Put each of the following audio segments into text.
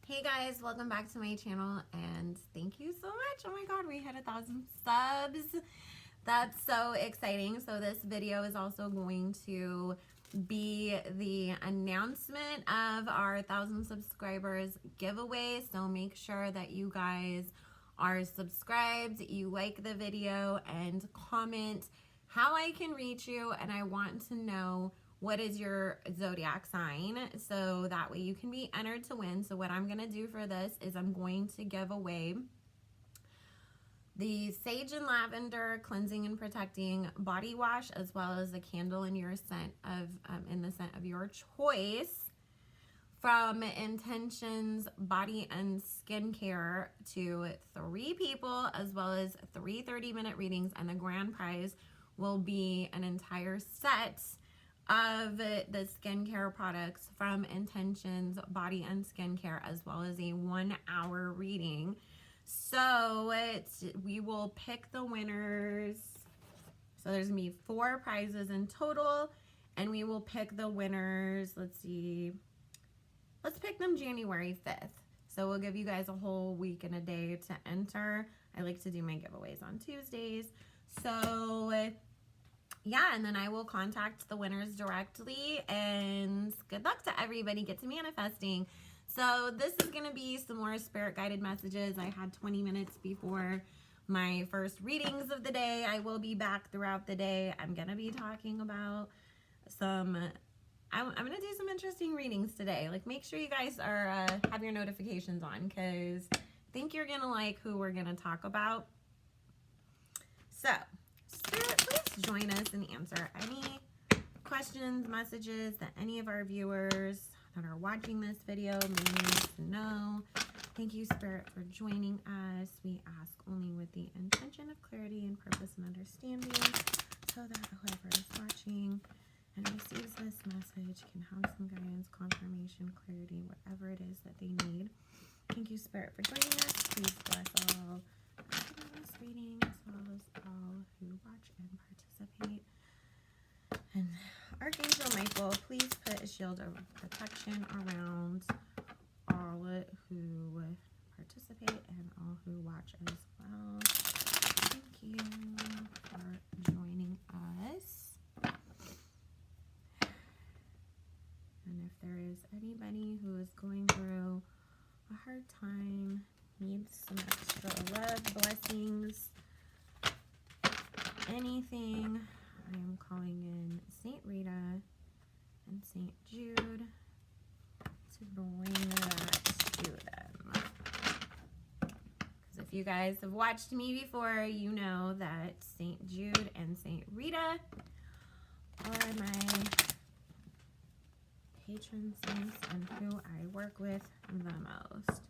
Hey guys, welcome back to my channel and thank you so much. Oh my god, we hit 1,000 subs. That's so exciting. So this video is also going to be the announcement of our 1,000 subscribers giveaway. So make sure that you guys are subscribed, you like the video, and comment how I can reach you. And I want to know what is your zodiac sign, so that way you can be entered to win. So what I'm going to do for this is I'm going to give away the Sage and Lavender Cleansing and Protecting Body Wash, as well as a candle in your scent of in the scent of your choice from Intentions Body and Skincare to 3 people, as well as 3 30-minute readings, and the grand prize will be an entire set of the skincare products from Intentions Body and Skincare, as well as a 1-hour reading. So we will pick the winners. So there's gonna be 4 prizes in total, and we will pick the winners. Let's see. Let's pick them January 5th. So we'll give you guys a whole week and a day to enter. I like to do my giveaways on Tuesdays. So yeah, and then I will contact the winners directly, and good luck to everybody. Get to manifesting. So this is going to be some more spirit guided messages. I had 20 minutes before my first readings of the day. I will be back throughout the day. I'm going to be talking about some, I'm going to do some interesting readings today. Like, make sure you guys are have your notifications on, because I think you're going to like who we're going to talk about. So Spirit, please join us and answer any questions, messages that any of our viewers that are watching this video may need to know. Thank you, Spirit, for joining us. We ask only with the intention of clarity and purpose and understanding, so that whoever is watching and receives this message can have some guidance, confirmation, clarity, whatever it is that they need. Thank you, Spirit, for joining us. Please bless all this reading, as well as all who watch and participate. And Archangel Michael, please put a shield of protection around all who participate and all who watch as well. Thank you for joining us. And if there is anybody who is going through a hard time, needs some extra love, blessings, anything, I am calling in Saint Rita and Saint Jude to bring that to them. Because if you guys have watched me before, you know that Saint Jude and Saint Rita are my patron saints and who I work with the most.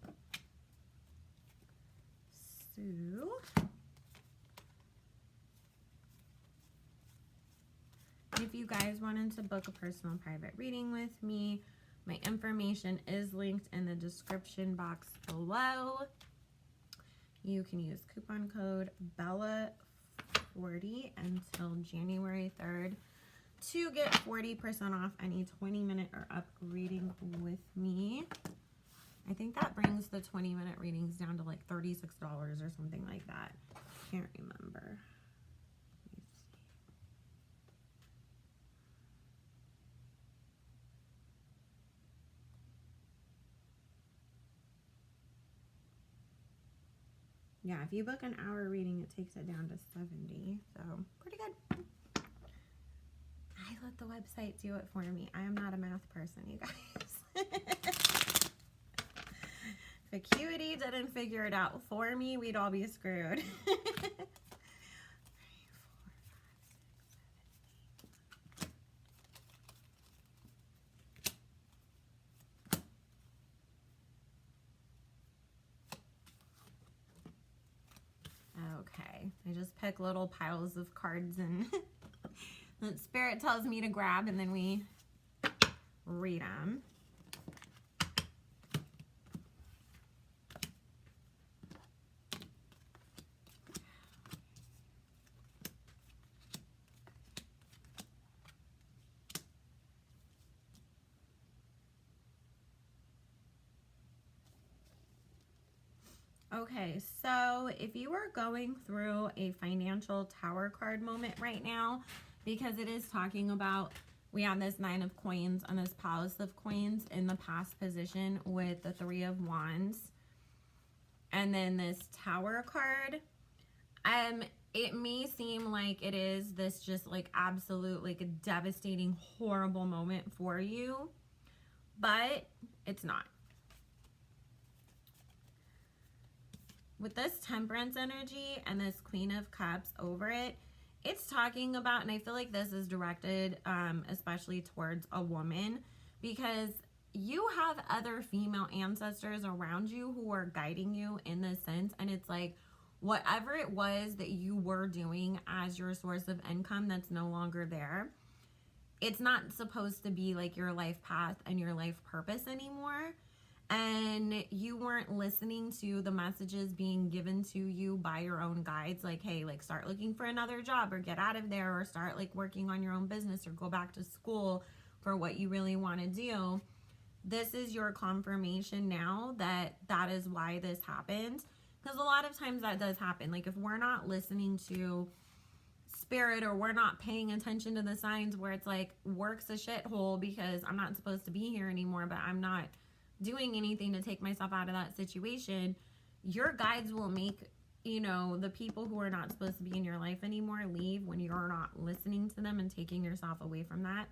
So if you guys wanted to book a personal private reading with me, my information is linked in the description box below. You can use coupon code BELLA40 until January 3rd to get 40% off any 20-minute or up reading with me. I think that brings the 20-minute readings down to like $36 or something like that. Can't remember. Yeah, if you book an hour reading, it takes it down to 70, so pretty good. I let the website do it for me. I am not a math person, you guys. If Acuity didn't figure it out for me, we'd all be screwed. Okay, I just pick little piles of cards and that Spirit tells me to grab, and then we read them. Okay, so if you are going through a financial tower card moment right now, because it is talking about, we have this 9 of coins and this palace of coins in the past position with the 3 of wands, and then this tower card. It may seem like it is this just like absolute like a devastating, horrible moment for you, but it's not. With this temperance energy and this Queen of Cups over it, it's talking about, and I feel like this is directed especially towards a woman, because you have other female ancestors around you who are guiding you in this sense. And it's like, whatever it was that you were doing as your source of income that's no longer there, it's not supposed to be like your life path and your life purpose anymore. And you weren't listening to the messages being given to you by your own guides, like, hey, like start looking for another job, or get out of there, or start like working on your own business, or go back to school for what you really want to do. This is your confirmation now that that is why this happened. Because a lot of times that does happen. Like if we're not listening to spirit, or we're not paying attention to the signs where it's like, work's a shithole because I'm not supposed to be here anymore, but I'm not doing anything to take myself out of that situation, your guides will make, you know, the people who are not supposed to be in your life anymore leave when you're not listening to them and taking yourself away from that.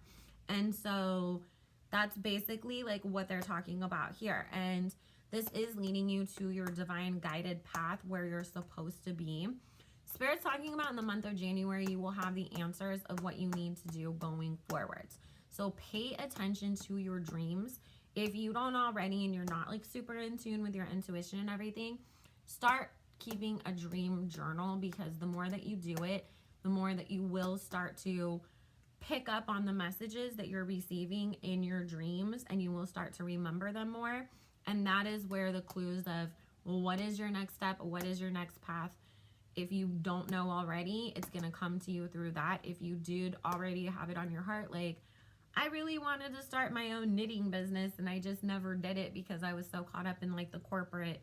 And so that's basically like what they're talking about here. And this is leading you to your divine guided path where you're supposed to be. Spirit's talking about in the month of January, you will have the answers of what you need to do going forwards. So pay attention to your dreams. If you don't already, and you're not like super in tune with your intuition and everything, start keeping a dream journal, because the more that you do it, the more that you will start to pick up on the messages that you're receiving in your dreams, and you will start to remember them more. And that is where the clues of, well, what is your next step? What is your next path? If you don't know already, it's going to come to you through that. If you did already have it on your heart, like, I really wanted to start my own knitting business and I just never did it because I was so caught up in like the corporate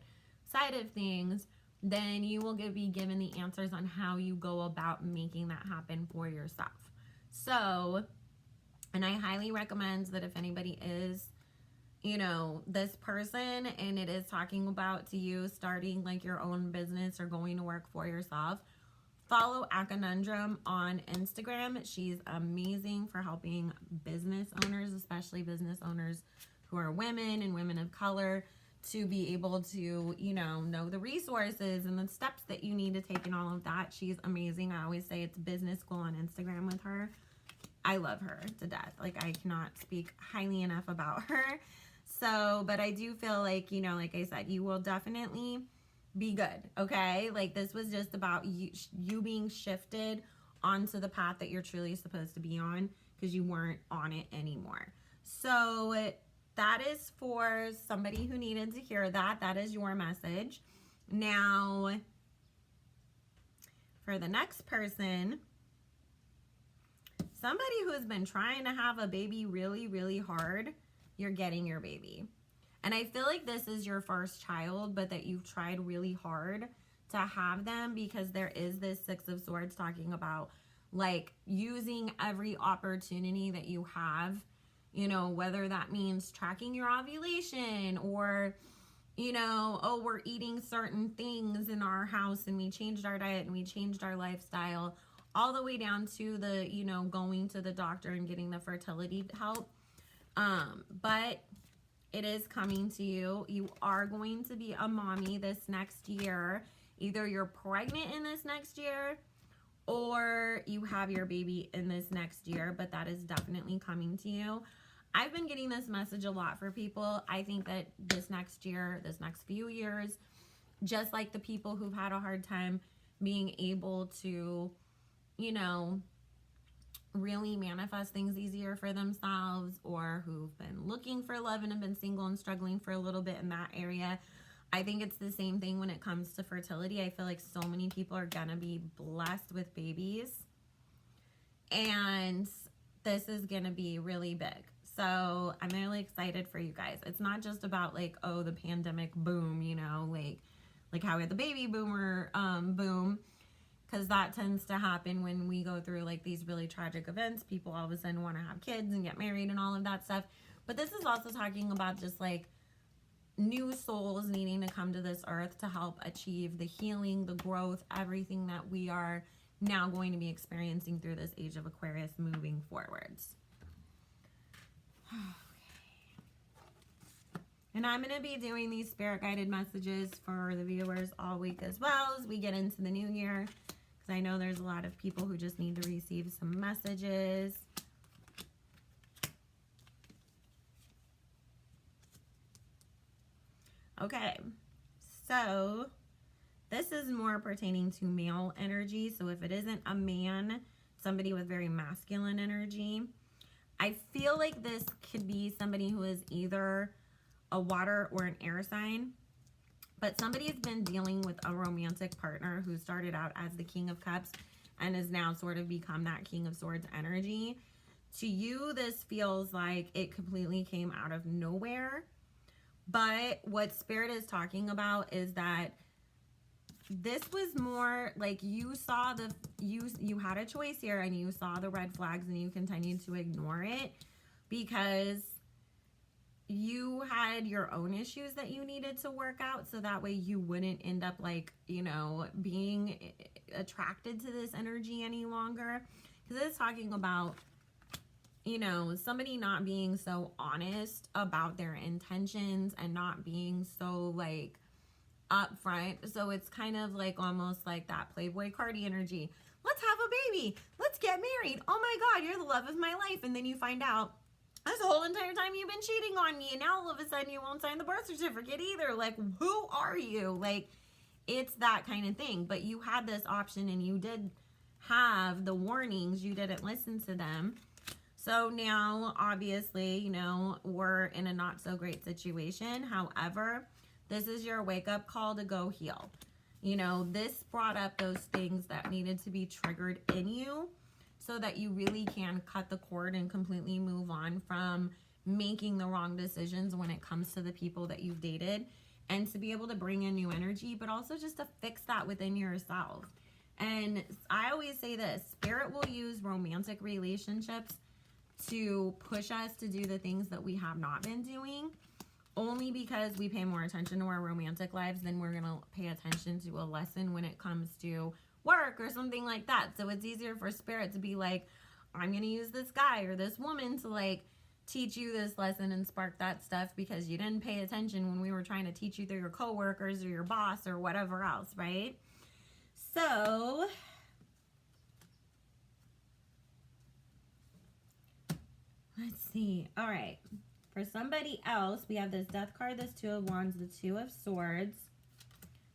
side of things, then you will be given the answers on how you go about making that happen for yourself. So, and I highly recommend that if anybody is, you know, this person and it is talking about to you starting like your own business or going to work for yourself, follow Aconundrum on Instagram. She's amazing for helping business owners, especially business owners who are women and women of color, to be able to, you know the resources and the steps that you need to take and all of that. She's amazing. I always say it's business school on Instagram with her. I love her to death. Like, I cannot speak highly enough about her. So, but I do feel like, you know, like I said, you will definitely be good, okay? Like, this was just about you being shifted onto the path that you're truly supposed to be on, because you weren't on it anymore. So that is for somebody who needed to hear that. That is your message. Now, for the next person, somebody who has been trying to have a baby really, really hard, you're getting your baby. And I feel like this is your first child, but that you've tried really hard to have them, because there is this 6 of Swords talking about like using every opportunity that you have, you know, whether that means tracking your ovulation, or, you know, oh, we're eating certain things in our house and we changed our diet and we changed our lifestyle, all the way down to the, you know, going to the doctor and getting the fertility help. But it is coming to you. You are going to be a mommy this next year. Either you're pregnant in this next year, or you have your baby in this next year, but that is definitely coming to you. I've been getting this message a lot for people. I think that this next year, this next few years, just like the people who've had a hard time being able to, you know, really manifest things easier for themselves, or who've been looking for love and have been single and struggling for a little bit in that area, I think it's the same thing when it comes to fertility. I feel like so many people are gonna be blessed with babies, and this is gonna be really big. So I'm really excited for you guys. It's not just about like, oh, the pandemic boom, you know, like like how we had the baby boomer boom, because that tends to happen when we go through like these really tragic events. People all of a sudden want to have kids and get married and all of that stuff. But this is also talking about just like new souls needing to come to this earth to help achieve the healing, the growth, everything that we are now going to be experiencing through this age of Aquarius moving forwards. And I'm going to be doing these spirit guided messages for the viewers all week as well as we get into the new year, because I know there's a lot of people who just need to receive some messages. Okay, so this is more pertaining to male energy. So if it isn't a man, somebody with very masculine energy, I feel like this could be somebody who is either a water or an air sign, but somebody's been dealing with a romantic partner who started out as the King of Cups and has now sort of become that King of Swords energy. To you, this feels like it completely came out of nowhere. But what Spirit is talking about is that this was more like you saw you had a choice here and you saw the red flags and you continued to ignore it because you had your own issues that you needed to work out, so that way you wouldn't end up like, you know, being attracted to this energy any longer. Because it's talking about, you know, somebody not being so honest about their intentions and not being so like upfront. So it's kind of like almost like that Playboy Cardi energy. Let's have a baby. Let's get married. Oh my God, you're the love of my life. And then you find out this whole entire time you've been cheating on me, and now all of a sudden you won't sign the birth certificate either. Like, who are you? Like, it's that kind of thing. But you had this option and you did have the warnings. You didn't listen to them. So now, obviously, you know, we're in a not so great situation. However, this is your wake-up call to go heal. You know, this brought up those things that needed to be triggered in you so that you really can cut the cord and completely move on from making the wrong decisions when it comes to the people that you've dated, and to be able to bring in new energy, but also just to fix that within yourself. And I always say this, Spirit will use romantic relationships to push us to do the things that we have not been doing, only because we pay more attention to our romantic lives than we're going to pay attention to a lesson when it comes to work or something like that. So it's easier for Spirit to be like, I'm going to use this guy or this woman to like teach you this lesson and spark that stuff because you didn't pay attention when we were trying to teach you through your coworkers or your boss or whatever else, right? So let's see. All right. For somebody else, we have this Death card, this Two of Wands, the Two of Swords,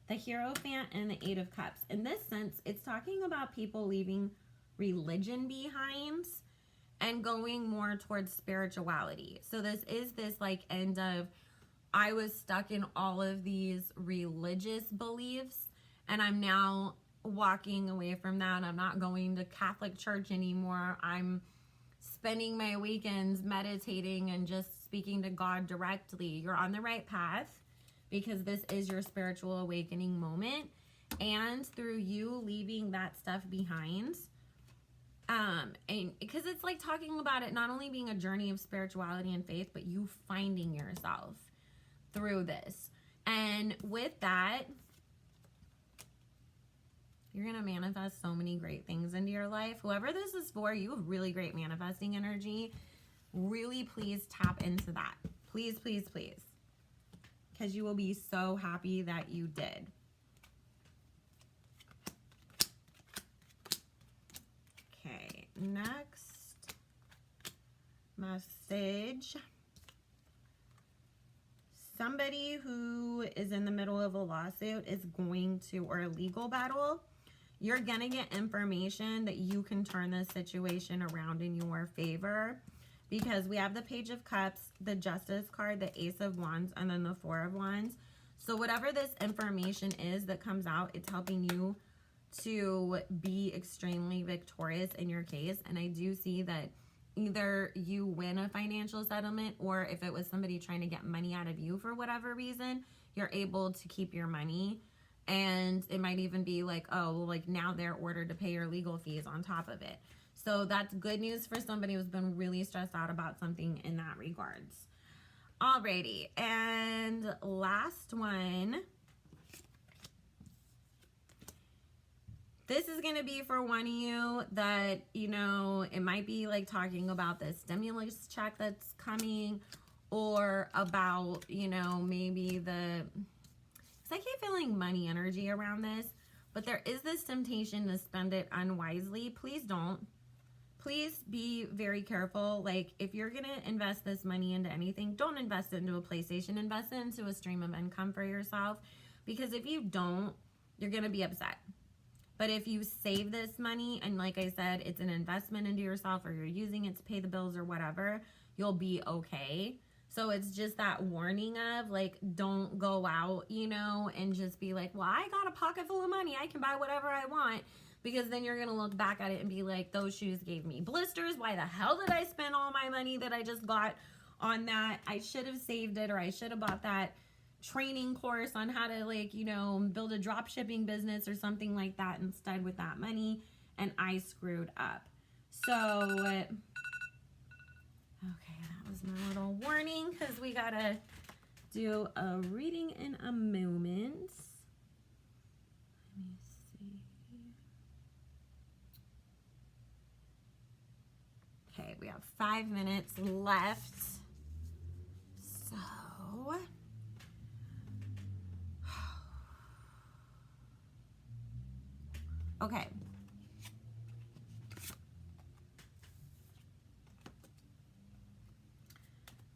the Hierophant, and the Eight of Cups. In this sense, it's talking about people leaving religion behind and going more towards spirituality. So this is this like end of, I was stuck in all of these religious beliefs and I'm now walking away from that. I'm not going to Catholic church anymore. I'm spending my weekends meditating and just speaking to God directly. You're on the right path because this is your spiritual awakening moment. And through you leaving that stuff behind, and because it's like talking about it not only being a journey of spirituality and faith, but you finding yourself through this. And with that, you're going to manifest so many great things into your life. Whoever this is for, you have really great manifesting energy. Really, please tap into that. Please, please, please. Because you will be so happy that you did. Okay, next message. Somebody who is in the middle of a lawsuit is going to, or a legal battle, you're going to get information that you can turn this situation around in your favor, because we have the Page of Cups, the Justice card, the Ace of Wands, and then the Four of Wands. So whatever this information is that comes out, it's helping you to be extremely victorious in your case. And I do see that either you win a financial settlement, or if it was somebody trying to get money out of you for whatever reason, you're able to keep your money. And it might even be like, oh, like now they're ordered to pay your legal fees on top of it. So that's good news for somebody who's been really stressed out about something in that regards. Alrighty, and last one. This is going to be for one of you that, you know, it might be like talking about the stimulus check that's coming, or about, you know, maybe because I keep feeling money energy around this, but there is this temptation to spend it unwisely. Please don't. Please be very careful. Like, if you're going to invest this money into anything, don't invest it into a PlayStation. Invest it into a stream of income for yourself, because if you don't, you're going to be upset. But if you save this money, and like I said, it's an investment into yourself, or you're using it to pay the bills or whatever, you'll be okay. So it's just that warning of, like, don't go out, you know, and just be like, well, I got a pocket full of money, I can buy whatever I want. Because then you're going to look back at it and be like, those shoes gave me blisters. Why the hell did I spend all my money that I just got on that? I should have saved it, or I should have bought that training course on how to, like, you know, build a drop shipping business or something like that instead with that money, and I screwed up. So okay, that was my little warning, because we gotta do a reading in a moment. Let me see. Okay, we have 5 minutes left. So okay.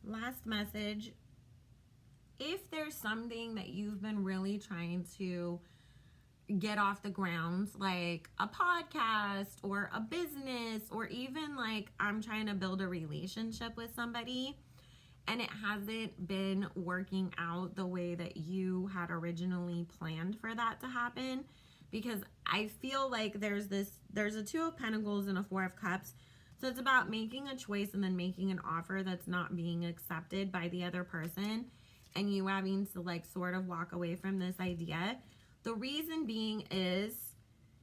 Last message. If there's something that you've been really trying to get off the ground, like a podcast or a business, or even like I'm trying to build a relationship with somebody, and it hasn't been working out the way that you had originally planned for that to happen, because I feel like there's a 2 of Pentacles and a 4 of Cups. So it's about making a choice and then making an offer that's not being accepted by the other person, and you having to, like, sort of walk away from this idea. The reason being is,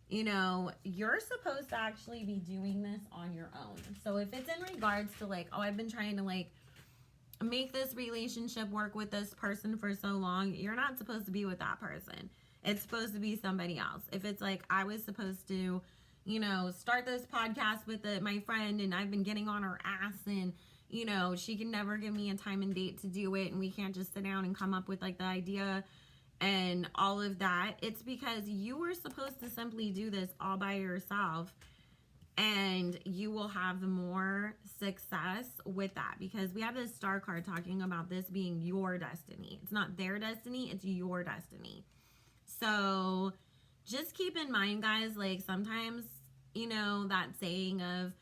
you know, you're supposed to actually be doing this on your own. So if it's in regards to, like, oh, I've been trying to, like, make this relationship work with this person for so long, you're not supposed to be with that person. It's supposed to be somebody else. If it's like, I was supposed to, you know, start this podcast with my friend, and I've been getting on her ass, and, you know, she can never give me a time and date to do it, and we can't just sit down and come up with, like, the idea and all of that. It's because you were supposed to simply do this all by yourself, and you will have more success with that, because we have this Star card talking about this being your destiny. It's not their destiny, it's your destiny. So just keep in mind, guys, like, sometimes, you know, that saying of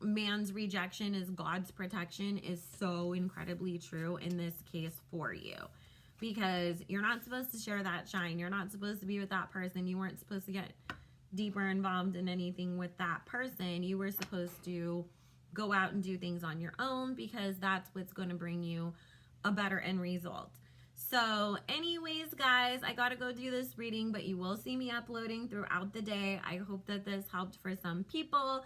man's rejection is God's protection is so incredibly true in this case for you, because you're not supposed to share that shine. You're not supposed to be with that person. You weren't supposed to get deeper involved in anything with that person. You were supposed to go out and do things on your own, because that's what's going to bring you a better end result. So anyways, guys, I gotta go do this reading, but you will see me uploading throughout the day. I hope that this helped for some people.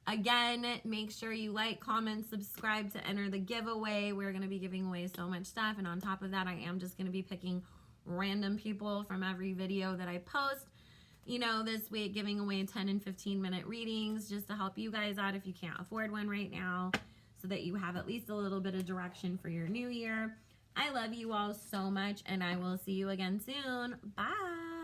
Again, make sure you like, comment, subscribe to enter the giveaway. We're going to be giving away so much stuff, and on top of that, I am just going to be picking random people from every video that I post, you know, this week, giving away 10 and 15-minute readings just to help you guys out if you can't afford one right now, so that you have at least a little bit of direction for your new year. I love you all so much, and I will see you again soon. Bye.